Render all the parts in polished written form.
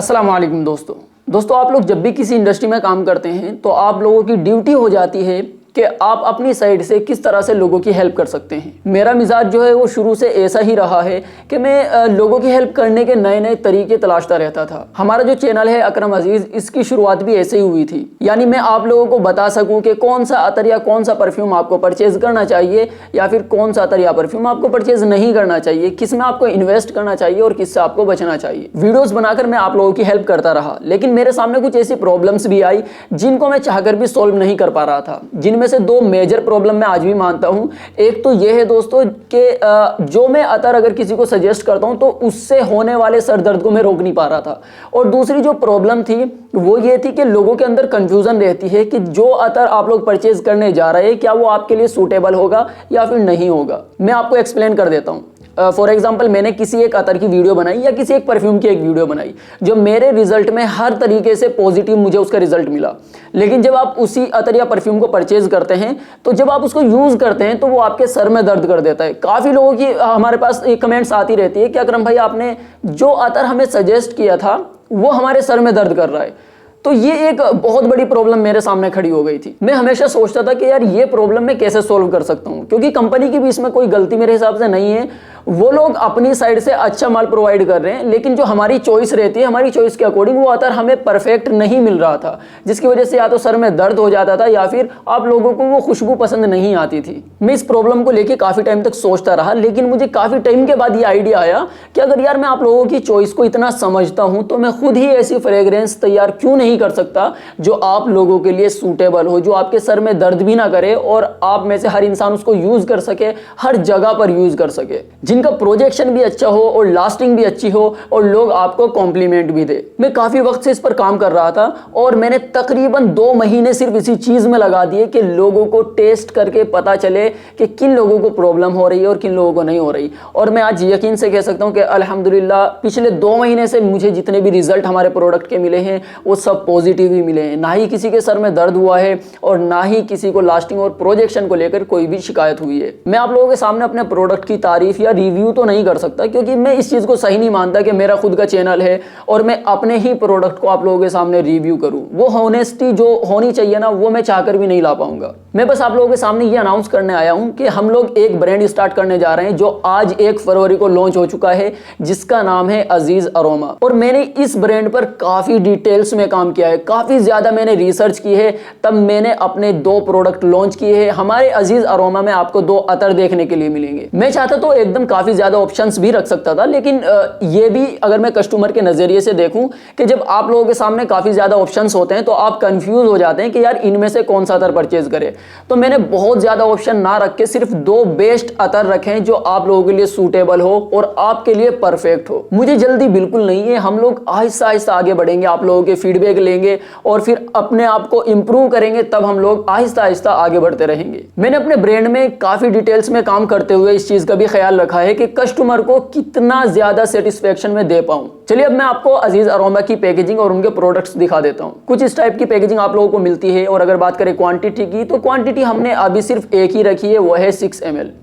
अस्सलाम वालेकुम दोस्तों आप लोग जब भी किसी इंडस्ट्री में काम करते हैं तो आप लोगों की ड्यूटी हो जाती है कि आप अपनी साइड से किस तरह से लोगों की हेल्प कर सकते हैं। मेरा मिजाज जो है वो शुरू से ऐसा ही रहा है कि मैं लोगों की हेल्प करने के नए नए तरीके तलाशता रहता था। हमारा जो चैनल है अकरम अजीज, इसकी शुरुआत भी ऐसे ही हुई थी, यानी मैं आप लोगों को बता सकूं कि कौन सा अतर या कौन सा परफ्यूम आपको परचेज करना चाहिए या फिर कौन सा अतर या परफ्यूम आपको परचेज नहीं करना चाहिए, किस में आपको इन्वेस्ट करना चाहिए और किससे आपको बचना चाहिए। वीडियोस बनाकर मैं आप लोगों की हेल्प करता रहा, लेकिन मेरे सामने कुछ ऐसी प्रॉब्लम्स भी आई जिनको मैं चाहकर भी सॉल्व नहीं कर पा रहा था। जिनमें से दो मेजर प्रॉब्लम मैं आज भी मानता हूं। एक तो यह है दोस्तों कि जो मैं अतर अगर किसी को सजेस्ट करता हूं तो उससे होने वाले सर दर्द को मैं रोक नहीं पा रहा था। और दूसरी जो प्रॉब्लम थी वो ये थी कि लोगों के अंदर कंफ्यूजन रहती है कि जो अतर आप लोग परचेज करने जा रहे हैं क्या वो आपके लिए सूटेबल होगा या फिर नहीं होगा। मैं आपको एक्सप्लेन कर देता हूं। फॉर एग्जाम्पल मैंने किसी एक अतर की वीडियो बनाई या किसी एक परफ्यूम की एक वीडियो बनाई जो मेरे रिजल्ट में हर तरीके से पॉजिटिव मुझे उसका रिजल्ट मिला, लेकिन जब आप उसी अतर या परफ्यूम को परचेज करते हैं तो जब आप उसको यूज करते हैं तो वो आपके सर में दर्द कर देता है। काफी लोगों की हमारे पास कमेंट्स आती रहती है कि अकरम भाई आपने जो अतर हमें सजेस्ट किया था वो हमारे सर में दर्द कर रहा है। तो ये एक बहुत बड़ी प्रॉब्लम मेरे सामने खड़ी हो गई थी। मैं हमेशा सोचता था कि यार ये प्रॉब्लम मैं कैसे सॉल्व कर सकता हूँ, क्योंकि कंपनी की भी इसमें कोई गलती मेरे हिसाब से नहीं है। वो लोग अपनी साइड से अच्छा माल प्रोवाइड कर रहे हैं, लेकिन जो हमारी चॉइस रहती है, हमारी चॉइस के अकॉर्डिंग वो अतर हमें परफेक्ट नहीं मिल रहा था, जिसकी वजह से या तो सर में दर्द हो जाता था या फिर आप लोगों को वो खुशबू पसंद नहीं आती थी। मैं इस प्रॉब्लम को लेकर काफी टाइम तक सोचता रहा, लेकिन मुझे काफी टाइम के बाद ये आइडिया आया कि अगर यार मैं आप लोगों की चॉइस को इतना समझता हूं तो मैं खुद ही ऐसी फ्रेग्रेंस तैयार क्यों नहीं कर सकता जो आप लोगों के लिए सूटेबल हो, जो आपके सर में दर्द भी ना करे और आप में से हर इंसान उसको यूज कर सके, हर जगह पर यूज कर सके, जिनका प्रोजेक्शन भी अच्छा हो और लास्टिंग भी अच्छी हो और लोग आपको कॉम्प्लीमेंट भी दे। मैं काफी वक्त से इस पर काम कर रहा था और मैंने तकरीबन 2 महीने सिर्फ इसी चीज में लगा दिए कि लोगों को टेस्ट करके पता चले कि किन लोगों को प्रॉब्लम हो रही है और किन लोगों को नहीं हो रही। और मैं आज यकीन से कह सकता हूं कि अल्हम्दुलिल्लाह पिछले 2 महीने से मुझे जितने भी रिजल्ट हमारे प्रोडक्ट के मिले हैं वो सब पॉजिटिव ही मिले हैं। ना ही किसी के सर में दर्द हुआ है और ना ही किसी को लास्टिंग और प्रोजेक्शन को लेकर कोई भी शिकायत हुई है। मैं आप लोगों के सामने अपने प्रोडक्ट की तारीफ या रिव्यू तो नहीं कर सकता, क्योंकि मैं इस चीज को सही नहीं मानता कि मेरा खुद का चैनल है और मैं अपने ही प्रोडक्ट को आप लोगों के सामने रिव्यू करूं। वो ऑनेस्टी जो होनी चाहिए ना वो मैं चाहकर भी नहीं ला पाऊंगा। मैं बस आप लोगों के सामने ये अनाउंस करने आया हूं कि हम लोग एक ब्रांड स्टार्ट करने जा रहे हैं जो आज 1 फरवरी को लॉन्च हो चुका है, जिसका नाम है अजीज अरोमा। और मैंने इस ब्रांड पर काफी डिटेल्स में काम किया है, काफी ज्यादा मैंने रिसर्च की है, तब मैंने अपने 2 प्रोडक्ट लॉन्च किए हैं। हमारे अजीज अरोमा में आपको 2 अतर देखने के लिए मिलेंगे। मैं चाहता तो एकदम काफी ज्यादा ऑप्शंस भी रख सकता था, लेकिन ये भी अगर मैं कस्टमर के नजरिए से देखूं कि जब आप लोगों के सामने काफी ज्यादा ऑप्शंस होते हैं तो आप कंफ्यूज हो जाते हैं कि यार इनमें से कौन सा अतर परचेज करें। तो मैंने बहुत ज्यादा ऑप्शन ना रख के सिर्फ 2 बेस्ट अतर रखे हैं जो आप लोगों के लिए सूटेबल हो और आपके लिए परफेक्ट हो। मुझे जल्दी बिल्कुल नहीं है, हम लोग आहिस्ता आहिस्ता आगे बढ़ेंगे, आप लोगों के फीडबैक लेंगे और फिर अपने आप को इंप्रूव करेंगे, तब हम लोग आहिस्ता आहिस्ता आगे बढ़ते रहेंगे। मैंने अपने ब्रांड में काफी डिटेल्स में काम करते हुए इस चीज का भी ख्याल रखा है कि कस्टमर को कितना ज्यादा सेटिस्फेक्शन में दे पाऊं। चलिए अब मैं आपको अजीज अरोमा की पैकेजिंग और उनके प्रोडक्ट्स दिखा देता हूं। कुछ इस टाइप की पैकेजिंग आप लोगों को मिलती है। और अगर बात करें क्वांटिटी की तो क्वांटिटी हमने अभी सिर्फ एक ही रखी है, वो है 6 ml।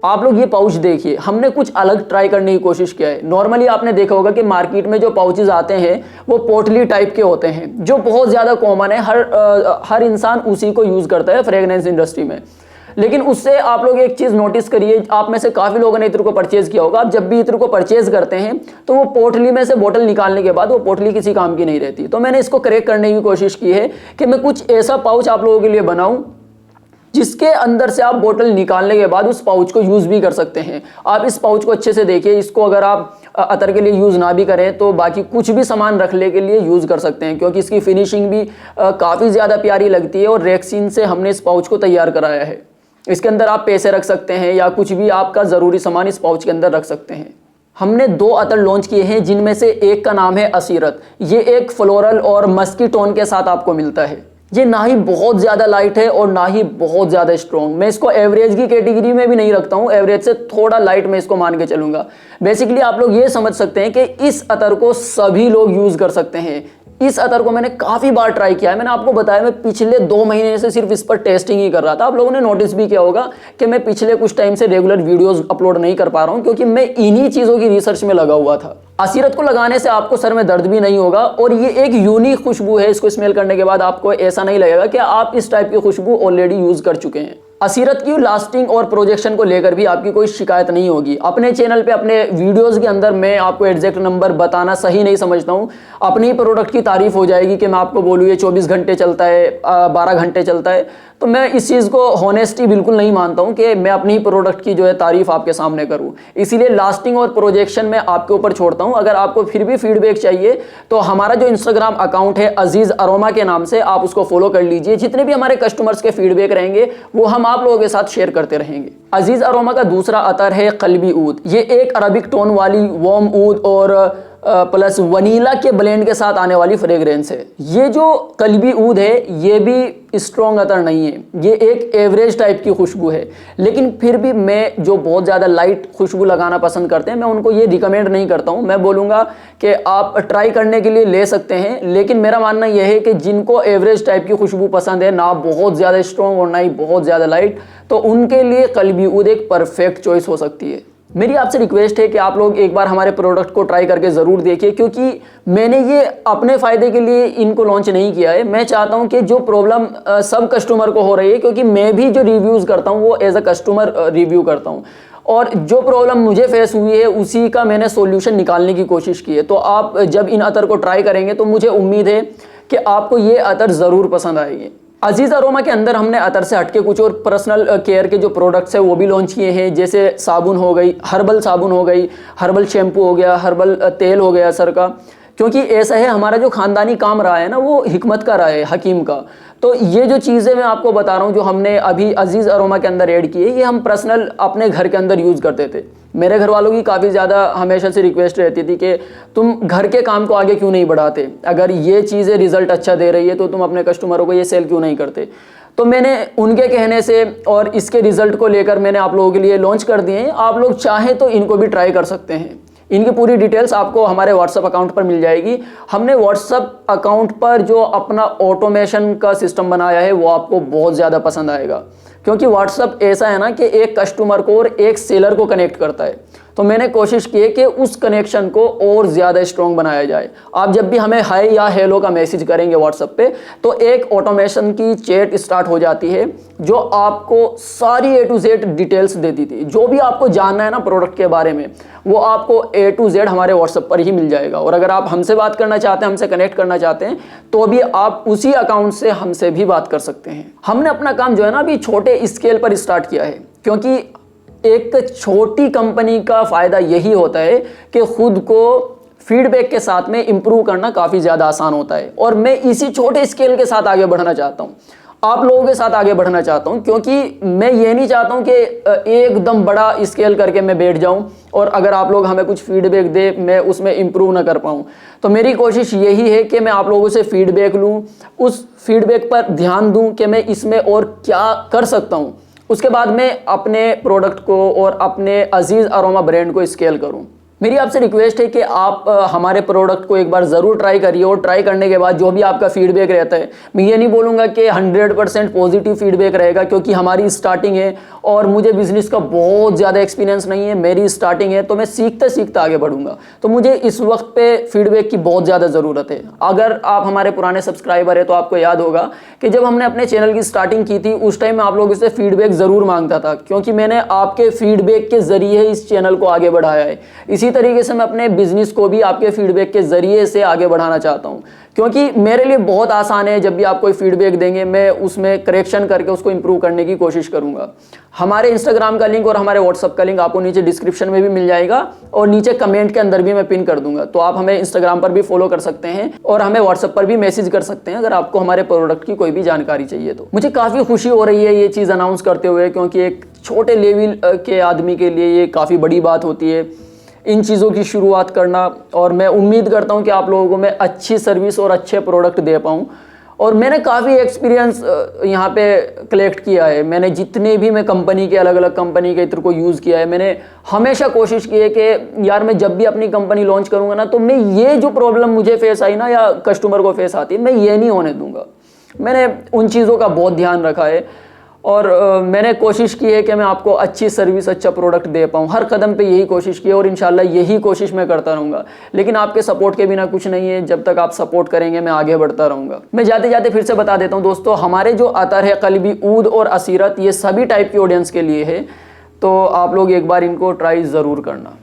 आप लोग ये पाउच देखिए, हमने कुछ अलग ट्राई करने की कोशिश किया है। नॉर्मली आपने देखा होगा कि मार्केट में जो पाउचेज आते हैं वो पोटली टाइप के होते हैं, जो बहुत ज्यादा कॉमन है, हर इंसान उसी को यूज करता है फ्रेग्रेंस इंडस्ट्री में। लेकिन उससे आप लोग एक चीज नोटिस करिए, आप में से काफी लोगों ने इत्र को परचेज किया होगा। आप जब भी इत्र को परचेज करते हैं तो वो पोटली में से बोतल निकालने के बाद वो पोटली किसी काम की नहीं रहती। तो मैंने इसको करेक्ट करने की कोशिश की है कि मैं कुछ ऐसा पाउच आप लोगों के लिए बनाऊं जिसके अंदर से आप बोतल निकालने के बाद उस पाउच को यूज भी कर सकते हैं। आप इस पाउच को अच्छे से देखिए, इसको अगर आप अतर के लिए यूज ना भी करें तो बाकी कुछ भी सामान रखने के लिए यूज कर सकते हैं, क्योंकि इसकी फिनिशिंग भी काफी ज्यादा प्यारी लगती है और रेक्सीन से हमने इस पाउच को तैयार कराया है। इसके अंदर आप पैसे रख सकते हैं या कुछ भी आपका जरूरी सामान इस पाउच के अंदर रख सकते हैं। हमने 2 अतर लॉन्च किए हैं, जिनमें से एक का नाम है असीरत। ये एक फ्लोरल और मस्की टोन के साथ आपको मिलता है। ये ना ही बहुत ज्यादा लाइट है और ना ही बहुत ज्यादा स्ट्रॉन्ग। मैं इसको एवरेज की कैटेगरी में भी नहीं रखता हूं, एवरेज से थोड़ा लाइट मैं इसको मान के चलूंगा। बेसिकली आप लोग ये समझ सकते हैं कि इस अतर को सभी लोग यूज कर सकते हैं। इस अतर को मैंने काफ़ी बार ट्राई किया है। मैंने आपको बताया मैं पिछले 2 महीने से सिर्फ इस पर टेस्टिंग ही कर रहा था। आप लोगों ने नोटिस भी किया होगा कि मैं पिछले कुछ टाइम से रेगुलर वीडियोस अपलोड नहीं कर पा रहा हूं, क्योंकि मैं इन्हीं चीज़ों की रिसर्च में लगा हुआ था। असीरत को लगाने से आपको सर में दर्द भी नहीं होगा और ये एक यूनिक खुशबू है। इसको स्मेल करने के बाद आपको ऐसा नहीं लगेगा कि आप इस टाइप की खुशबू ऑलरेडी यूज कर चुके हैं। असीरत की लास्टिंग और प्रोजेक्शन को लेकर भी आपकी कोई शिकायत नहीं होगी। अपने चैनल पे अपने वीडियोस के अंदर मैं आपको एग्जैक्ट नंबर बताना सही नहीं समझता हूँ। अपने ही प्रोडक्ट की तारीफ हो जाएगी कि मैं आपको बोलूँ ये 24 घंटे चलता है, 12 घंटे चलता है, तो मैं इस चीज़ को हॉनेस्टी बिल्कुल नहीं मानता हूँ कि मैं अपनी ही प्रोडक्ट की जो है तारीफ आपके सामने करूँ। इसीलिए लास्टिंग और प्रोजेक्शन मैं आपके ऊपर छोड़ता हूँ। अगर आपको फिर भी फीडबैक चाहिए तो हमारा जो इंस्टाग्राम अकाउंट है अजीज़ अरोमा के नाम से, आप उसको फॉलो कर लीजिए। जितने भी हमारे कस्टमर्स के फीडबैक रहेंगे वो हम आप लोगों के साथ शेयर करते रहेंगे। अजीज़ अरोमा का दूसरा अतर है कल्बी ऊद। ये एक अरबिक टोन वाली वार्म ऊद और प्लस वनीला के ब्लेंड के साथ आने वाली फ्रेग्रेंस है। ये जो कल्बी ऊद है ये भी स्ट्रॉन्ग अतर नहीं है, ये एक एवरेज टाइप की खुशबू है। लेकिन फिर भी मैं जो बहुत ज़्यादा लाइट खुशबू लगाना पसंद करते हैं मैं उनको ये रिकमेंड नहीं करता हूँ। मैं बोलूँगा कि आप ट्राई करने के लिए ले सकते हैं, लेकिन मेरा मानना यह है कि जिनको एवरेज टाइप की खुशबू पसंद है, ना बहुत ज़्यादा स्ट्रॉन्ग और ना ही बहुत ज़्यादा लाइट, तो उनके लिए कल्बी ऊद एक परफेक्ट चॉइस हो सकती है। मेरी आपसे रिक्वेस्ट है कि आप लोग एक बार हमारे प्रोडक्ट को ट्राई करके ज़रूर देखिए, क्योंकि मैंने ये अपने फ़ायदे के लिए इनको लॉन्च नहीं किया है। मैं चाहता हूँ कि जो प्रॉब्लम सब कस्टमर को हो रही है, क्योंकि मैं भी जो रिव्यूज़ करता हूँ वो एज अ कस्टमर रिव्यू करता हूँ, और जो प्रॉब्लम मुझे फेस हुई है उसी का मैंने सॉल्यूशन निकालने की कोशिश की है। तो आप जब इन अतर को ट्राई करेंगे तो मुझे उम्मीद है कि आपको ये अतर ज़रूर पसंद आएगी। अजीज़ अरोमा के अंदर हमने अतर से हटके कुछ और पर्सनल केयर के जो प्रोडक्ट्स हैं वो भी लॉन्च किए हैं, जैसे साबुन हो गई, हर्बल साबुन हो गई, हर्बल शैम्पू हो गया, हर्बल तेल हो गया सर का। क्योंकि ऐसा है, हमारा जो ख़ानदानी काम रहा है ना वो हिकमत का रहा है, हकीम का। तो ये जो चीज़ें मैं आपको बता रहा हूँ जो हमने अभी अजीज़ अरोमा के अंदर ऐड की है, ये हम पर्सनल अपने घर के अंदर यूज़ करते थे। मेरे घर वालों की काफ़ी ज़्यादा हमेशा से रिक्वेस्ट रहती थी कि तुम घर के काम को आगे क्यों नहीं बढ़ाते, अगर ये चीज़ें रिज़ल्ट अच्छा दे रही है तो तुम अपने कस्टमरों को ये सेल क्यों नहीं करते। तो मैंने उनके कहने से और इसके रिज़ल्ट को लेकर मैंने आप लोगों के लिए लॉन्च कर दिए हैं। आप लोग चाहें तो इनको भी ट्राई कर सकते हैं। इनकी पूरी डिटेल्स आपको हमारे व्हाट्सअप अकाउंट पर मिल जाएगी। हमने व्हाट्सअप अकाउंट पर जो अपना ऑटोमेशन का सिस्टम बनाया है वो आपको बहुत ज़्यादा पसंद आएगा, क्योंकि व्हाट्सअप ऐसा है ना कि एक कस्टमर को और एक सेलर को कनेक्ट करता है। तो मैंने कोशिश की है कि उस कनेक्शन को और ज़्यादा स्ट्रॉन्ग बनाया जाए। आप जब भी हमें हाय या हेलो का मैसेज करेंगे व्हाट्सएप पे, तो एक ऑटोमेशन की चैट स्टार्ट हो जाती है जो आपको सारी A to Z डिटेल्स देती थी। जो भी आपको जानना है ना प्रोडक्ट के बारे में, वो आपको A to Z हमारे व्हाट्सएप पर ही मिल जाएगा। और अगर आप हमसे बात करना चाहते हैं, हमसे कनेक्ट करना चाहते हैं, तो भी आप उसी अकाउंट से हमसे भी बात कर सकते हैं। हमने अपना काम जो है ना अभी छोटे स्केल पर स्टार्ट किया है, क्योंकि एक छोटी कंपनी का फ़ायदा यही होता है कि खुद को फीडबैक के साथ में इम्प्रूव करना काफ़ी ज़्यादा आसान होता है। और मैं इसी छोटे स्केल के साथ आगे बढ़ना चाहता हूँ, आप लोगों के साथ आगे बढ़ना चाहता हूँ, क्योंकि मैं ये नहीं चाहता हूँ कि एकदम बड़ा स्केल करके मैं बैठ जाऊँ और अगर आप लोग हमें कुछ फीडबैक दे मैं उसमें इम्प्रूव ना कर पाऊँ। तो मेरी कोशिश यही है कि मैं आप लोगों से फीडबैक लूँ, उस फीडबैक पर ध्यान दूँ कि मैं इसमें और क्या कर सकता हूँ। उसके बाद मैं अपने प्रोडक्ट को और अपने अजीज़ अरोमा ब्रांड को स्केल करूं। मेरी आपसे रिक्वेस्ट है कि आप हमारे प्रोडक्ट को एक बार ज़रूर ट्राई करिए, और ट्राई करने के बाद जो भी आपका फीडबैक रहता है, मैं ये नहीं बोलूँगा कि 100% पॉजिटिव फीडबैक रहेगा, क्योंकि हमारी स्टार्टिंग है और मुझे बिज़नेस का बहुत ज़्यादा एक्सपीरियंस नहीं है, मेरी स्टार्टिंग है, तो मैं सीखते सीखते आगे बढ़ूँगा। तो मुझे इस वक्त पे फीडबैक की बहुत ज़्यादा ज़रूरत है। अगर आप हमारे पुराने सब्सक्राइबर हैं तो आपको याद होगा कि जब हमने अपने चैनल की स्टार्टिंग की थी उस टाइम मैं आप लोगों से फीडबैक ज़रूर मांगता था, क्योंकि मैंने आपके फीडबैक के ज़रिए इस चैनल को आगे बढ़ाया है। इसी तरीके से मैं अपने बिजनेस को भी आपके फीडबैक के जरिए से आगे बढ़ाना चाहता हूं, क्योंकि मेरे लिए बहुत आसान है, जब भी आप कोई फीडबैक देंगे मैं उसमें करेक्शन करके उसको इंप्रूव करने की कोशिश करूंगा। हमारे इंस्टाग्राम का लिंक और हमारे व्हाट्सअप का लिंक आपको नीचे डिस्क्रिप्शन में भी मिल जाएगा और नीचे कमेंट के अंदर भी मैं पिन कर दूंगा। तो आप हमें इंस्टाग्राम पर भी फॉलो कर सकते हैं और हमें व्हाट्सएप पर भी मैसेज कर सकते हैं अगर आपको हमारे प्रोडक्ट की कोई भी जानकारी चाहिए। तो मुझे काफ़ी खुशी हो रही है ये चीज़ अनाउंस करते हुए, क्योंकि एक छोटे लेवल के आदमी के लिए ये काफ़ी बड़ी बात होती है इन चीज़ों की शुरुआत करना। और मैं उम्मीद करता हूं कि आप लोगों को मैं अच्छी सर्विस और अच्छे प्रोडक्ट दे पाऊं। और मैंने काफ़ी एक्सपीरियंस यहाँ पे कलेक्ट किया है। मैंने जितने भी मैं कंपनी के अलग अलग कंपनी के इत्र को यूज़ किया है, मैंने हमेशा कोशिश की है कि यार मैं जब भी अपनी कंपनी लॉन्च करूँगा ना, तो मैं ये जो प्रॉब्लम मुझे फेस आई ना या कस्टमर को फेस आती है, मैं ये नहीं होने दूंगा। मैंने उन चीज़ों का बहुत ध्यान रखा है और मैंने कोशिश की है कि मैं आपको अच्छी सर्विस, अच्छा प्रोडक्ट दे पाऊँ। हर कदम पे यही कोशिश की है और इंशाल्लाह यही कोशिश मैं करता रहूँगा। लेकिन आपके सपोर्ट के बिना कुछ नहीं है। जब तक आप सपोर्ट करेंगे मैं आगे बढ़ता रहूँगा। मैं जाते जाते फिर से बता देता हूँ दोस्तों, हमारे जो अतर है कल्बी, ऊद और असीरत, ये सभी टाइप की ऑडियंस के लिए है, तो आप लोग एक बार इनको ट्राई ज़रूर करना।